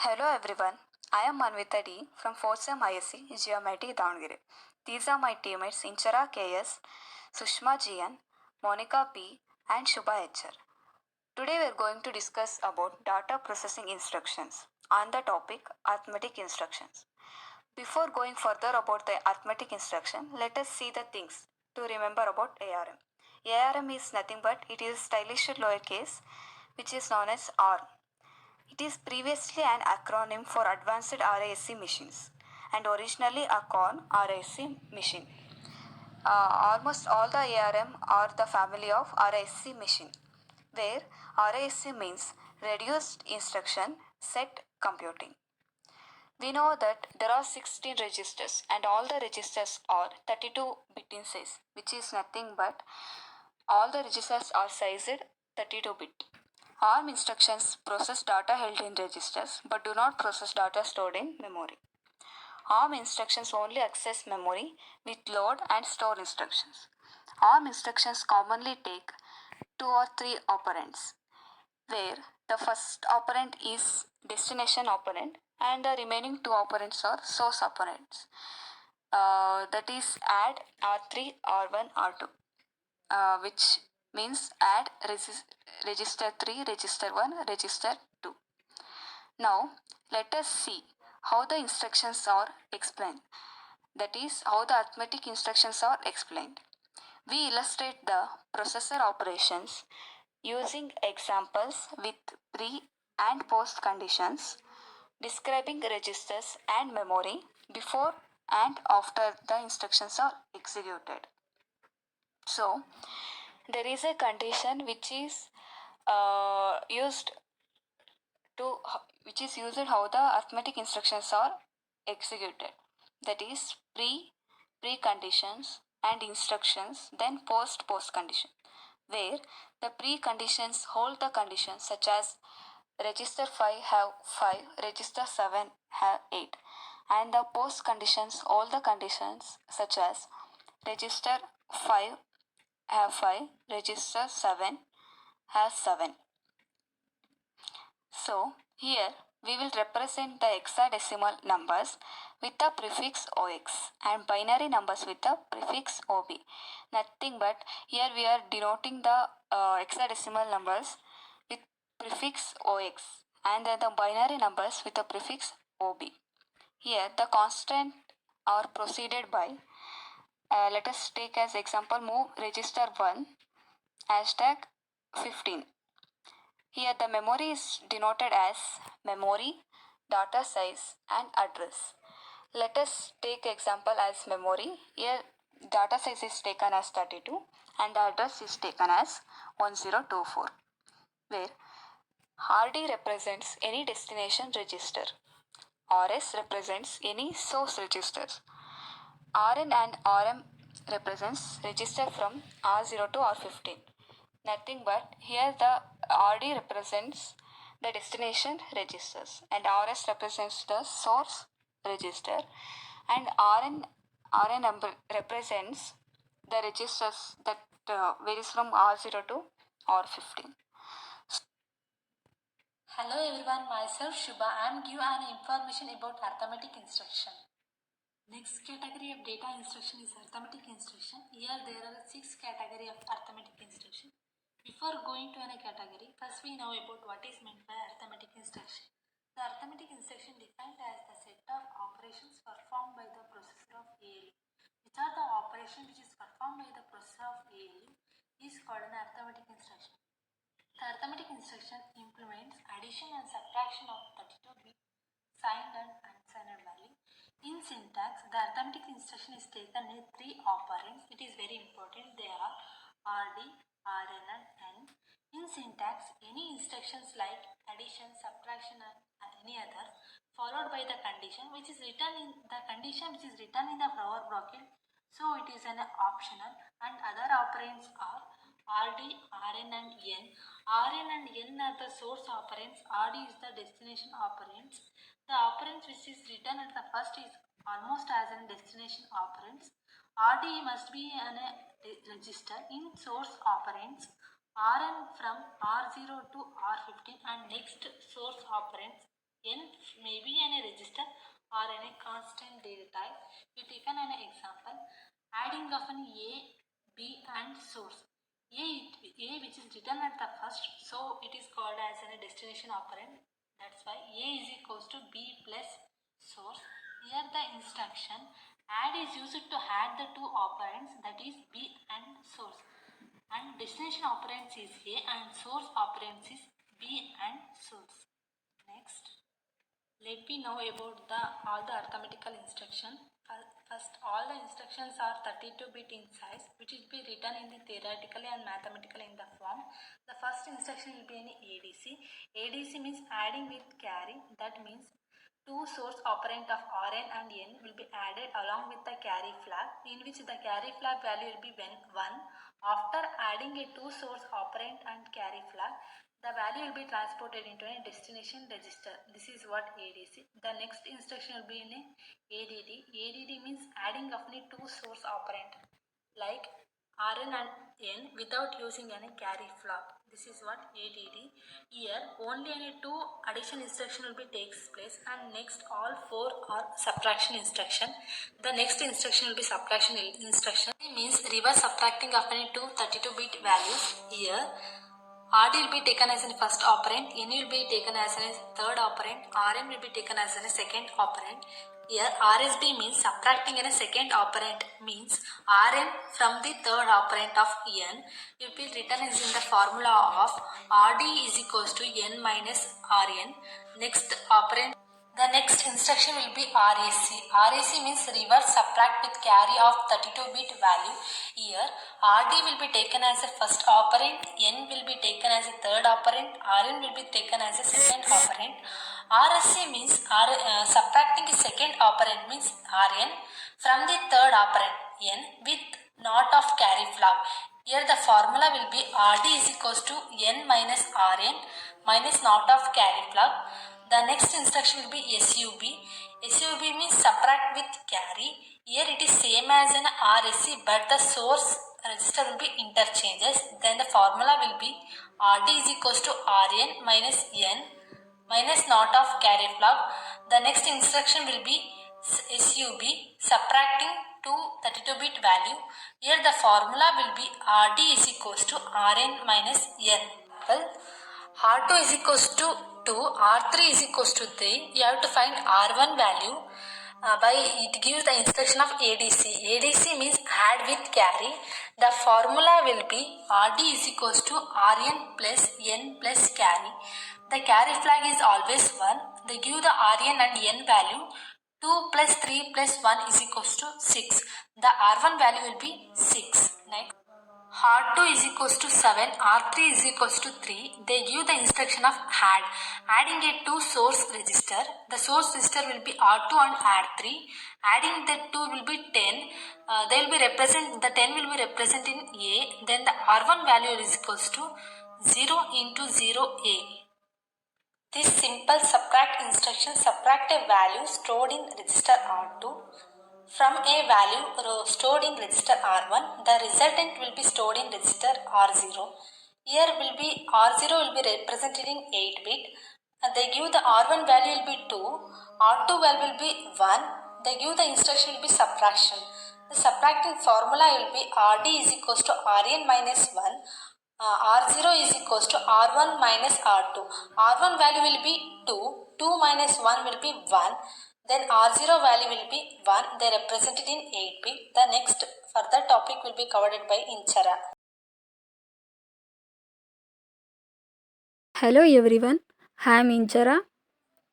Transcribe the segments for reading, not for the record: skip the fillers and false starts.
Hello everyone, I am Manvita D from 4th Sem ISC Geometry Davangere. These are my teammates Inchara KS, Sushma GN, Monica P and Shubha HR. Today we are going to discuss about data processing instructions on the topic arithmetic instructions. Before going further about the arithmetic instruction, let us see the things to remember about ARM. ARM is nothing but it is stylish lowercase which is known as ARM. It is previously an acronym for Advanced RISC Machines and originally a CORN RISC machine. Almost all the ARM are the family of RISC machine, where RISC means Reduced Instruction Set Computing. We know that there are 16 registers and all the registers are 32-bit in size, which is nothing but all the registers are sized 32-bit. ARM instructions process data held in registers but do not process data stored in memory. ARM instructions only access memory with load and store instructions. ARM instructions commonly take 2 or 3 operands, where the first operand is destination operand and the remaining 2 operands are source operands. That is add R3, R1, R2, which means add register 3, register 1, register 2. Now, let us see how the instructions are explained. That is, how the arithmetic instructions are explained. We illustrate the processor operations using examples with pre and post conditions, describing registers and memory before and after the instructions are executed. So, there is a condition which is used how the arithmetic instructions are executed. That is preconditions and instructions, then post condition, where the preconditions hold the conditions such as register 5 have 5, register 7 have 8, and the post conditions hold the conditions such as register 5 have 5, register 7 has 7. So, here we will represent the hexadecimal numbers with the prefix OX and binary numbers with the prefix OB. Nothing but here we are denoting the hexadecimal numbers with prefix OX and then the binary numbers with the prefix OB. Here the constant are proceeded by, let us take as example move register 1 hashtag 15. Here the memory is denoted as memory, data size and address. Let us take example as memory. Here data size is taken as 32 and the address is taken as 1024, where RD represents any destination register. RS represents any source registers. RN and RM represents register from R0 to R15. Nothing but here the RD represents the destination registers and RS represents the source register and RN represents the registers that varies from R0 to R15. Hello everyone, myself Shubha. I am give an information about arithmetic instruction. Next category of data instruction is arithmetic instruction. Here there are 6 category of arithmetic instruction. Before going to any category, first we know about what is meant by arithmetic instruction. The arithmetic instruction defined as the set of operations performed by the processor of ALU. Which are the operations which is performed by the processor of ALU is called an arithmetic instruction. The arithmetic instruction implements addition and subtraction of 32-bit signed and unsigned value. In syntax, the arithmetic instruction is taken with 3 operands. It is very important. They are RD, RN and N. In syntax, any instructions like addition, subtraction and any others followed by the condition which is written in the flower bracket. So it is an optional, and other operands are RD, RN and N. RN and N are the source operands. RD is the destination operands. The operands which is written at the first is almost as in destination operands. RD must be an register in source operands. RN from R0 to R15 and next source operands n may be in a register or in a constant data type. We taken an example, adding of an a, b and source. A which is written at the first, so it is called as a destination operand. That's why a is equals to b plus source. Here the instruction add is used to add the two operands, that is b and source, and destination operands is a and source operands is b and source. Next, let me know about all the arithmetical instruction. First, all the instructions are 32-bit in size, which will be written in the theoretically and mathematically in the form. The first instruction will be in ADC. ADC means adding with carry. That means two source operand of Rn and n will be added along with the carry flag, in which the carry flag value will be 1. After adding a two source operand and carry flag, the value will be transported into a destination register. This is what ADC. The next instruction will be in a ADD. ADD means adding of the two source operand like Rn and n without using any carry flag. This is what ADD. Here only any two addition instruction will be takes place, and next all four are subtraction instruction. The next instruction will be subtraction instruction. It means reverse subtracting of any two 32-bit values. Here RD will be taken as a first operand, N will be taken as a third operand, Rn will be taken as a second operand. Here RSB means subtracting in a second operand, means Rn from the third operand of N will be written as in the formula of RD is equals to N minus Rn. Next operand. The next instruction will be RAC. RAC means reverse subtract with carry of 32-bit value. Here RD will be taken as a first operand, N will be taken as a third operand, Rn will be taken as a second operand. RSC means subtracting the second operand means Rn from the third operand N with not of carry flag. Here the formula will be RD is equals to N minus Rn minus not of carry flag. The next instruction will be SUB. SUB means subtract with carry. Here it is same as an RSC, but the source register will be interchanges. Then the formula will be RD is equals to Rn minus N minus not of carry flag. The next instruction will be SUB, subtracting to 32-bit value. Here the formula will be RD is equals to Rn minus N. Well, R2 is equals to 2, R3 is equals to 3. You have to find R1 value by it gives the instruction of ADC. ADC means add with carry. The formula will be RD is equals to Rn plus N plus carry. The carry flag is always 1. They give the Rn and N value. 2 plus 3 plus 1 is equals to 6. The R1 value will be 6. Next. R2 is equals to 7, R3 is equals to 3. They give the instruction of add. Adding a two source register. The source register will be R2 and R3. Adding the 2 will be 10. They will be the 10 will be represented in A. Then the R1 value is equals to 0 into 0A. This simple subtract instruction subtract a value stored in register R2 from a value stored in register R1. The resultant will be stored in register R0. Here will be R0 will be represented in 8-bit. They give the R1 value will be 2, R2 value will be 1. They give the instruction will be subtraction. The subtracting formula will be RD is equals to Rn minus 1. R0 is equals to R1 minus R2. R1 value will be 2. 2 minus 1 will be 1. Then R0 value will be 1. They represented in 8-bit. The next further topic will be covered by Inchara. Hello everyone, I am Inchara.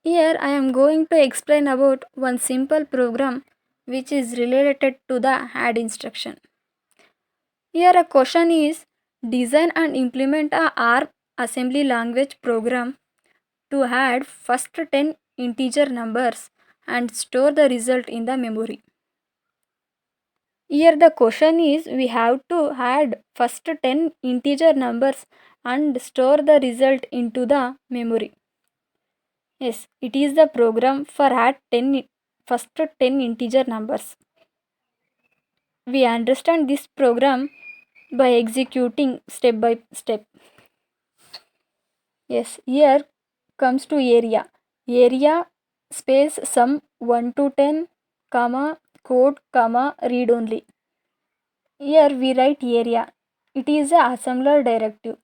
Here I am going to explain about one simple program which is related to the add instruction. Here a question is design and implement a R assembly language program to add first 10 integer numbers and store the result in the memory. Here the question is we have to add first 10 integer numbers and store the result into the memory. Yes, it is the program for add first 10 integer numbers. We understand this program by executing step by step. Yes, here comes to area. area space sum 1 to 10 comma code comma read only. Here we write area. It is a assembler directive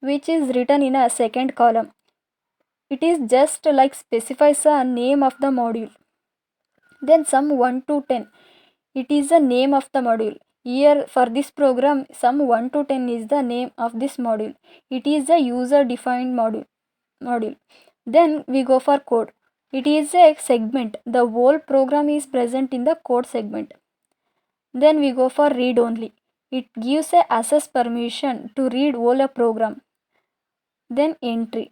which is written in a second column. It is just like specifies a name of the module. Then sum 1 to 10. It is the name of the module. Here for this program sum 1 to 10 is the name of this module. It is a user defined module. Then we go for code. It is a segment. The whole program is present in the code segment. Then we go for read only. It gives a access permission to read whole a program. Then entry.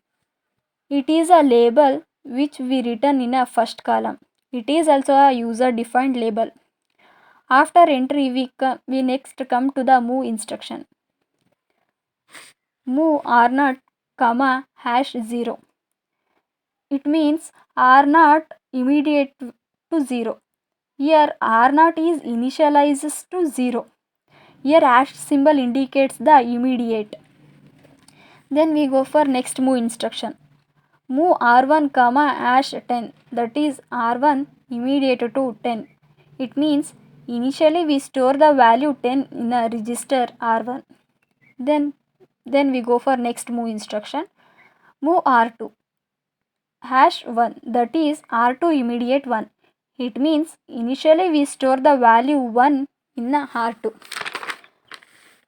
It is a label which we written in a first column. It is also a user defined label. After entry we next come to the move instruction. Move r0 comma hash 0. It means r0 immediate to 0. Here r0 is initializes to 0. Here hash symbol indicates the immediate. Then we go for next move instruction. Move r1 comma hash 10, that is r1 immediate to 10. It means initially we store the value 10 in a register r1. Then we go for next move instruction. Move r2 hash 1, that is r2 immediate 1. It means initially we store the value 1 in a r2.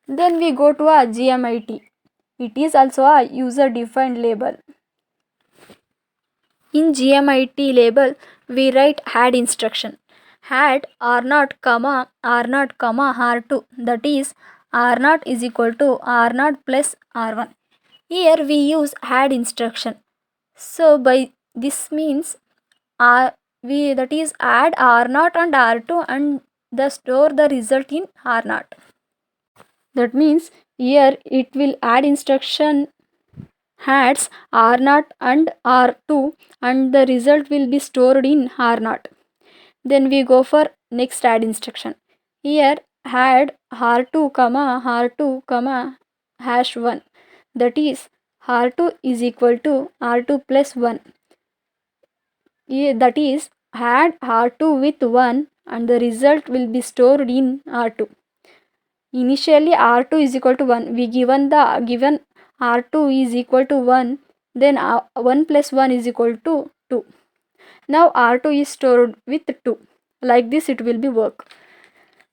Then we go to a GMIT. It is also a user defined label. In GMIT label we write add instruction. Add r0 comma r0 comma r2, that is r0 is equal to r0 plus r1. Here we use add instruction. So by this means that is add r0 and r2 and store the result in r0. That means here it will add instruction adds r0 and r2 and the result will be stored in r0. Then we go for next add instruction. Here add r2 comma hash 1, that is r2 is equal to r2 plus 1. That is add r2 with 1 and the result will be stored in r2. Initially r2 is equal to 1. We given r2 is equal to 1, then 1 plus 1 is equal to 2. Now r2 is stored with 2. Like this it will be work.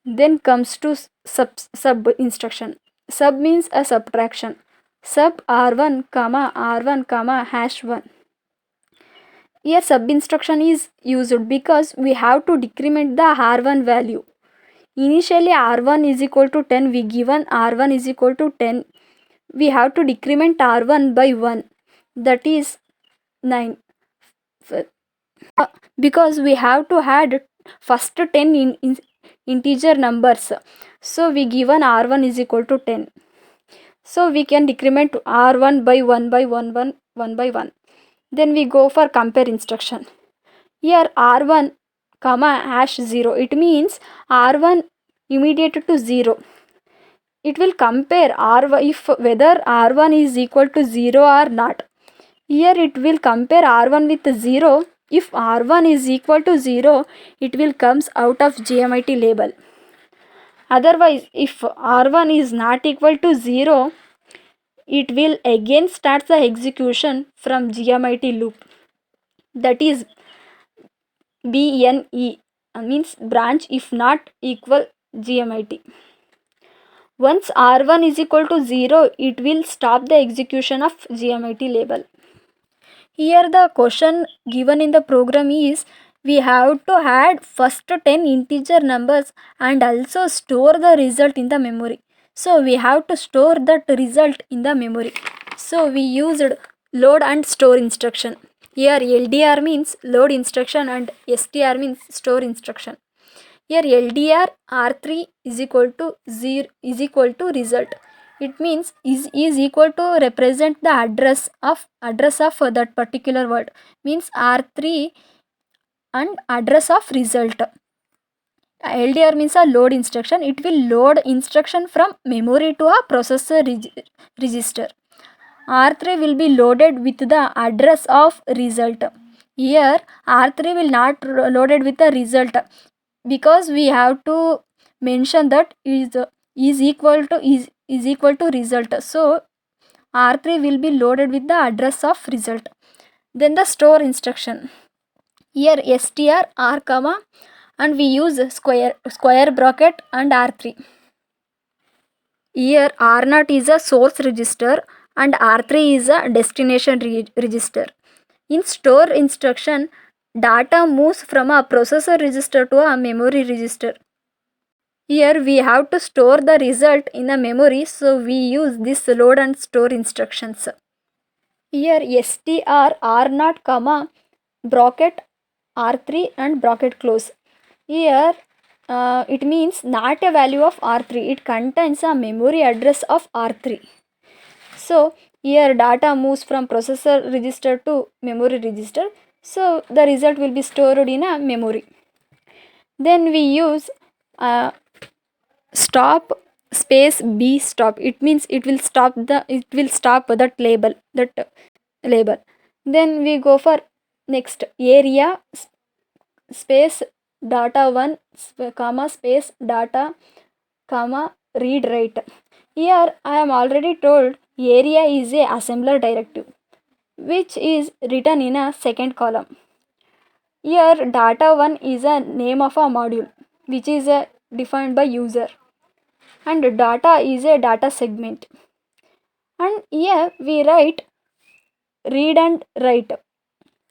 Then comes to sub instruction. Sub means a subtraction. Sub r1 comma hash 1. Here sub instruction is used because we have to decrement the r1 value. Initially r1 is equal to 10. We given r1 is equal to 10. We have to decrement r1 by 1, that is 9. Because we have to add first 10 in integer numbers, so we given r1 is equal to 10. So we can decrement r1 by 1 by 1 by 1. Then we go for compare instruction. Here r1 comma hash 0, it means r1 immediate to 0. It will compare whether r1 is equal to 0 or not. Here it will compare r1 with 0. If r1 is equal to 0, it will comes out of GMIT label. Otherwise, if r1 is not equal to 0, it will again start the execution from GMIT loop. That is BNE, means branch if not equal GMIT. Once r1 is equal to 0, it will stop the execution of GMIT label. Here the question given in the program is we have to add first 10 integer numbers and also store the result in the memory. So we have to store that result in the memory. So we used load and store instruction. Here LDR means load instruction and STR means store instruction. Here LDR R3 is equal to 0 is equal to result. It means is equal to represent the address of that particular word, means R3 and address of result. LDR means a load instruction. It will load instruction from memory to a processor register. R3 will be loaded with the address of result. Here R3 will not loaded with the result, because we have to mention that is equal to result. So R3 will be loaded with the address of result. Then the store instruction. Here str r comma, and we use square bracket and R3. Here R0 is a source register and R3 is a destination register. In store instruction, data moves from a processor register to a memory register. Here we have to store the result in a memory, so we use this load and store instructions. Here str r0 comma bracket R3 and bracket close. Here it means not a value of R3, it contains a memory address of R3. So here data moves from processor register to memory register, so the result will be stored in a memory. Then we use stop space b stop. It means it will stop that label. Then we go for next area space data 1 comma space data comma read write. Here I am already told area is a assembler directive which is written in a second column. Here data 1 is a name of a module which is defined by user, and data is a data segment. And here we write read and write.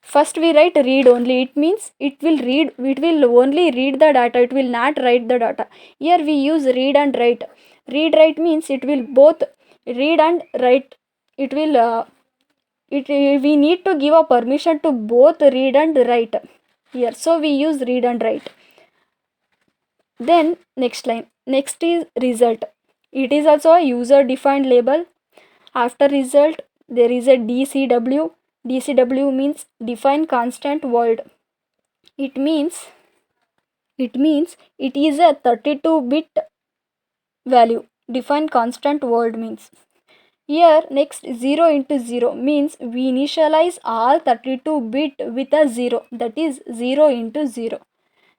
First we write read only. It means it will only read the data, it will not write the data. Here we use read and write. Read write means it will both read and write. It will we need to give a permission to both read and write here, so we use read and write. Then next line, next is result. It is also a user defined label. After result there is a DCW. DCW means define constant void. It means it is a 32-bit value. Define constant void means. Here next 0 into 0 means we initialize all 32 bit with a 0, that is 0 into 0.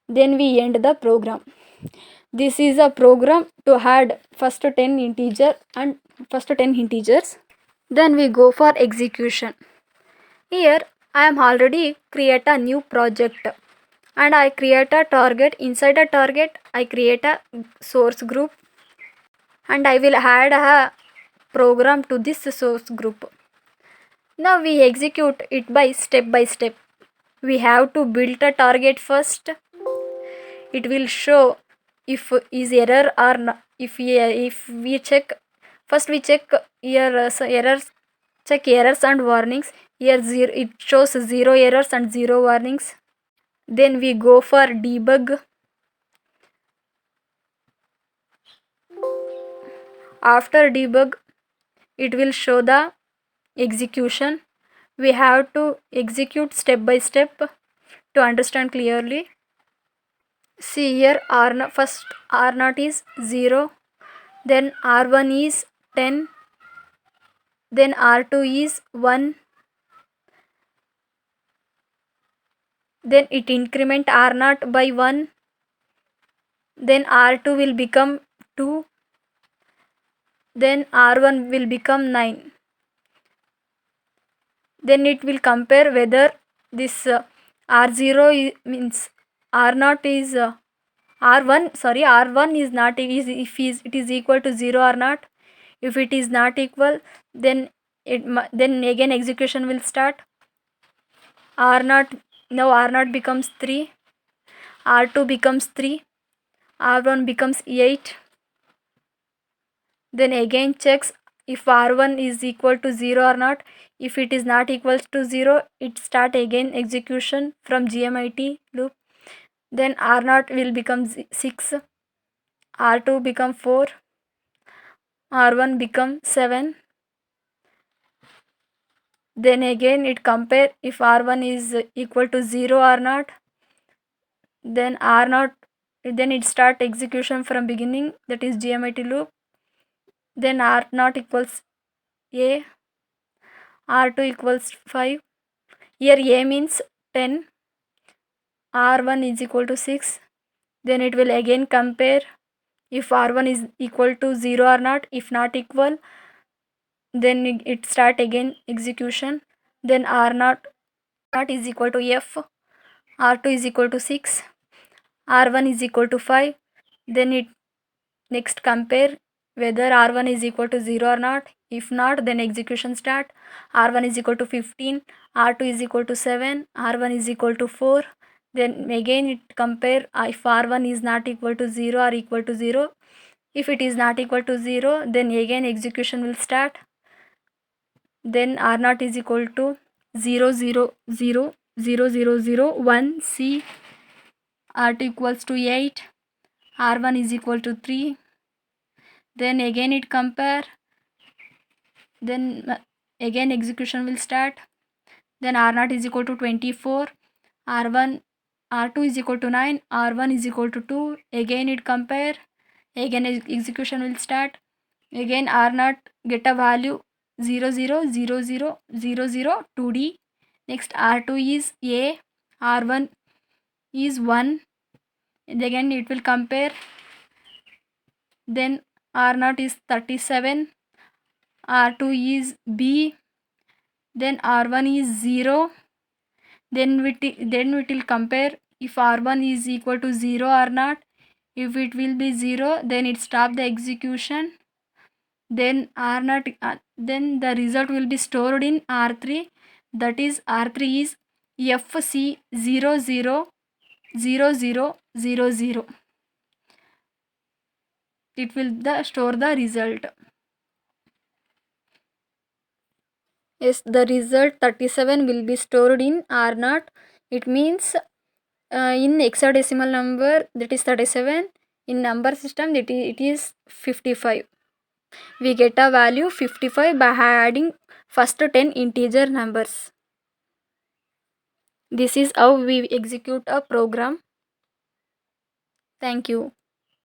Then we end the program. This is a program to add first 10 integers. Then we go for execution. Here I am already create a new project and I create a target. Inside a target I create a source group and I will add a program to this source group. Now we execute it by step. We have to build a target first. It will show if is error or not. If we check first, we check here check errors and warnings. Here it shows 0 errors and 0 warnings. Then we go for debug. After debug it will show the execution. We have to execute step by step to understand clearly. See here first R0 is 0, then R1 is 10, then R2 is 1, then it increment R0 by 1, then R2 will become 2, then R1 will become 9. Then it will compare whether this R0 means R0 is R1 is not if it is equal to 0 or not. If it is not equal, then again execution will start. R0 becomes 3, R2 becomes 3, R1 becomes 8. Then again checks if R1 is equal to 0 or not. If it is not equal to 0, it start again execution from GMIT loop. Then R0 will become 6, R2 become 4, R1 become 7. Then again it compare if R1 is equal to 0 or not. Then then it start execution from beginning, that is GMIT loop. Then R0 equals A, R2 equals 5. Here A means 10, r1 is equal to 6. Then it will again compare if r1 is equal to 0 or not. If not equal, then it start again execution. Then r0 is equal to f, r2 is equal to 6, r1 is equal to 5. Then it next compare whether r1 is equal to 0 or not. If not, then execution start. r1 is equal to 15, r2 is equal to 7, r1 is equal to 4. Then again it compare if r1 is not equal to 0 or equal to 0. If it is not equal to 0, then again execution will start. Then r0 is equal to 0 0 0 0 0 0 1 c, r2 equals to 8, r1 is equal to 3. Then again it compare, then again execution will start. Then r0 is equal to 24, r2 is equal to 9, r1 is equal to 2. Again it compare, again execution will start. Again r0 get a value 0 0 0 0 0 0 2d. Next r2 is a, r1 is 1. Again it will compare. Then r0 is 37, r2 is b, then r1 is 0. Then it will compare if r1 is equal to 0 or not. If it will be 0, then it stop the execution. Then r0 then the result will be stored in r3. That is r3 is fc 0 0 0 0 0 0. It will store the result. Yes, the result 37 will be stored in r0. It means in hexadecimal number, that is 37. In number system, it is 55. We get a value 55 by adding first 10 integer numbers. This is how we execute a program. Thank you.